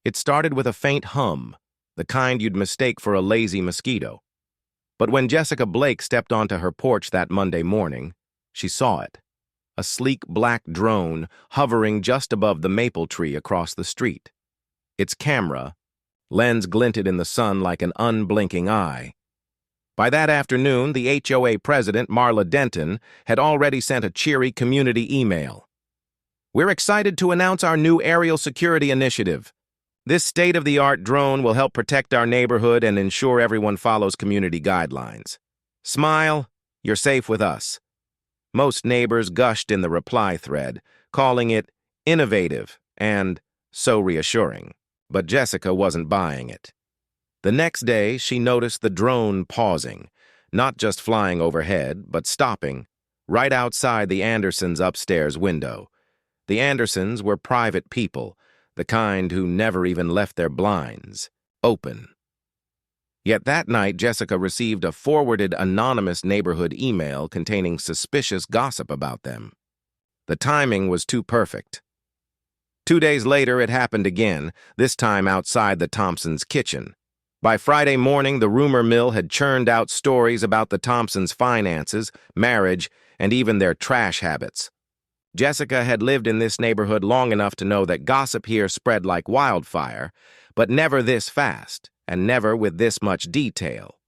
It started with a faint hum, the kind you'd mistake for a lazy mosquito. But when Jessica Blake stepped onto her porch that Monday morning, she saw it. A sleek black drone hovering just above the maple tree across the street. Its camera, lens glinted in the sun like an unblinking eye. By that afternoon, the HOA president, Marla Denton, had already sent a cheery community email. "We're excited to announce our new aerial security initiative. This state-of-the-art drone will help protect our neighborhood and ensure everyone follows community guidelines. Smile, you're safe with us." Most neighbors gushed in the reply thread, calling it innovative and so reassuring. But Jessica wasn't buying it. The next day, she noticed the drone pausing, not just flying overhead, but stopping, right outside the Andersons' upstairs window. The Andersons were private people, the kind who never even left their blinds open. Yet that night, Jessica received a forwarded anonymous neighborhood email containing suspicious gossip about them. The timing was too perfect. 2 days later, it happened again, this time outside the Thompsons' kitchen. By Friday morning, the rumor mill had churned out stories about the Thompsons' finances, marriage, and even their trash habits. Jessica had lived in this neighborhood long enough to know that gossip here spread like wildfire, but never this fast, and never with this much detail.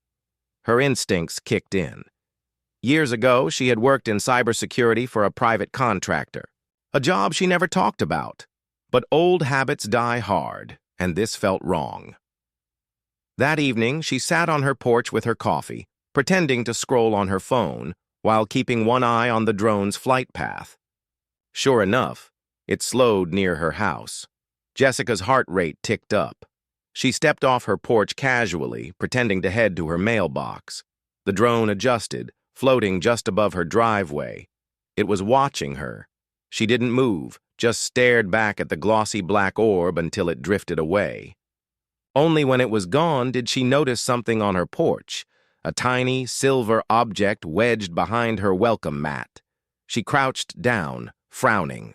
Her instincts kicked in. Years ago, she had worked in cybersecurity for a private contractor, a job she never talked about. But old habits die hard, and this felt wrong. That evening, she sat on her porch with her coffee, pretending to scroll on her phone, while keeping one eye on the drone's flight path. Sure enough, it slowed near her house. Jessica's heart rate ticked up. She stepped off her porch casually, pretending to head to her mailbox. The drone adjusted, floating just above her driveway. It was watching her. She didn't move, just stared back at the glossy black orb until it drifted away. Only when it was gone did she notice something on her porch, a tiny silver object wedged behind her welcome mat. She crouched down, frowning.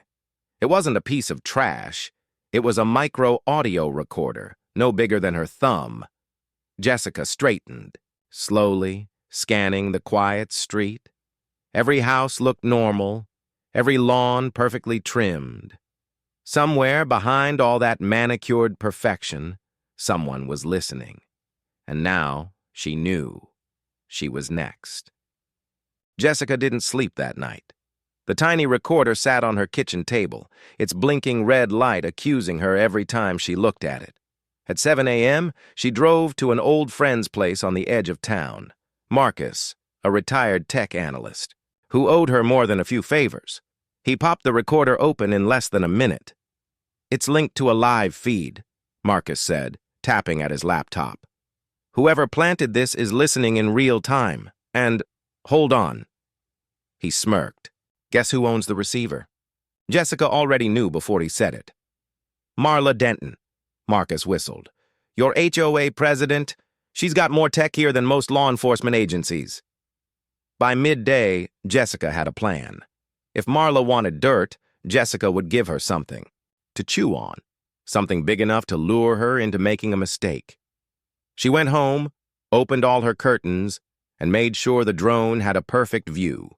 It wasn't a piece of trash. It was a micro-audio recorder, no bigger than her thumb. Jessica straightened, slowly, scanning the quiet street. Every house looked normal, every lawn perfectly trimmed. Somewhere behind all that manicured perfection, someone was listening. And now she knew she was next. Jessica didn't sleep that night. The tiny recorder sat on her kitchen table, its blinking red light accusing her every time she looked at it. At 7 a.m., she drove to an old friend's place on the edge of town. Marcus, a retired tech analyst, who owed her more than a few favors. He popped the recorder open in less than a minute. "It's linked to a live feed," Marcus said, tapping at his laptop. "Whoever planted this is listening in real time, and hold on." He smirked. Guess who owns the receiver? Jessica already knew before he said it. "Marla Denton," Marcus whistled. "Your HOA president? She's got more tech here than most law enforcement agencies." By midday, Jessica had a plan. If Marla wanted dirt, Jessica would give her something to chew on, something big enough to lure her into making a mistake. She went home, opened all her curtains, and made sure the drone had a perfect view.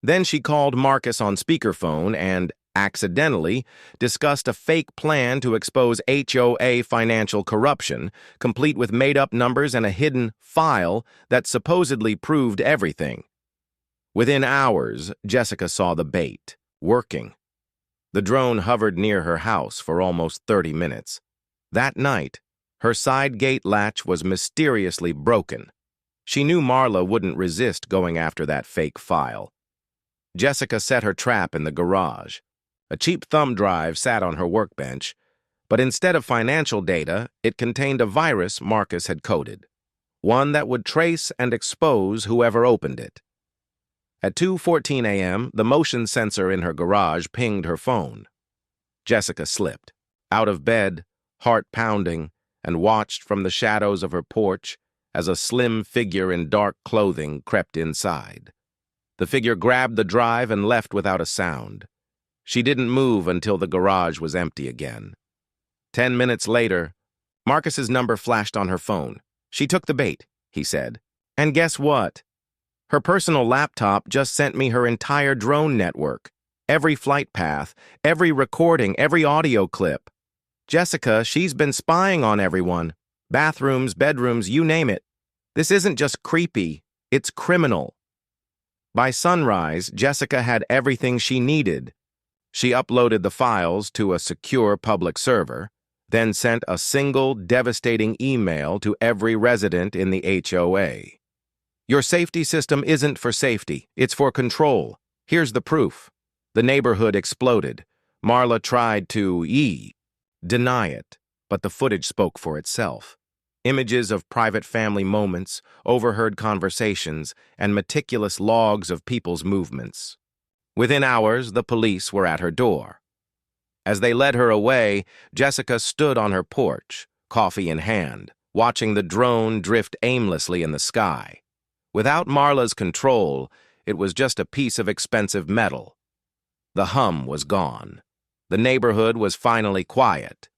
Then she called Marcus on speakerphone and, accidentally, discussed a fake plan to expose HOA financial corruption, complete with made-up numbers and a hidden file that supposedly proved everything. Within hours, Jessica saw the bait, working. The drone hovered near her house for almost 30 minutes. That night, her side gate latch was mysteriously broken. She knew Marla wouldn't resist going after that fake file. Jessica set her trap in the garage. A cheap thumb drive sat on her workbench, but instead of financial data, it contained a virus Marcus had coded, one that would trace and expose whoever opened it. At 2:14 a.m., the motion sensor in her garage pinged her phone. Jessica slipped, out of bed, heart pounding, and watched from the shadows of her porch as a slim figure in dark clothing crept inside. The figure grabbed the drive and left without a sound. She didn't move until the garage was empty again. 10 minutes later, Marcus's number flashed on her phone. She took the bait, he said. And guess what? Her personal laptop just sent me her entire drone network. Every flight path, every recording, every audio clip. Jessica, she's been spying on everyone. Bathrooms, bedrooms, you name it. This isn't just creepy, it's criminal. By sunrise, Jessica had everything she needed. She uploaded the files to a secure public server, then sent a single devastating email to every resident in the HOA. Your safety system isn't for safety, it's for control. Here's the proof. The neighborhood exploded. Marla tried to deny it, but the footage spoke for itself. Images of private family moments, overheard conversations, and meticulous logs of people's movements. Within hours, the police were at her door. As they led her away, Jessica stood on her porch, coffee in hand, watching the drone drift aimlessly in the sky. Without Marla's control, it was just a piece of expensive metal. The hum was gone. The neighborhood was finally quiet.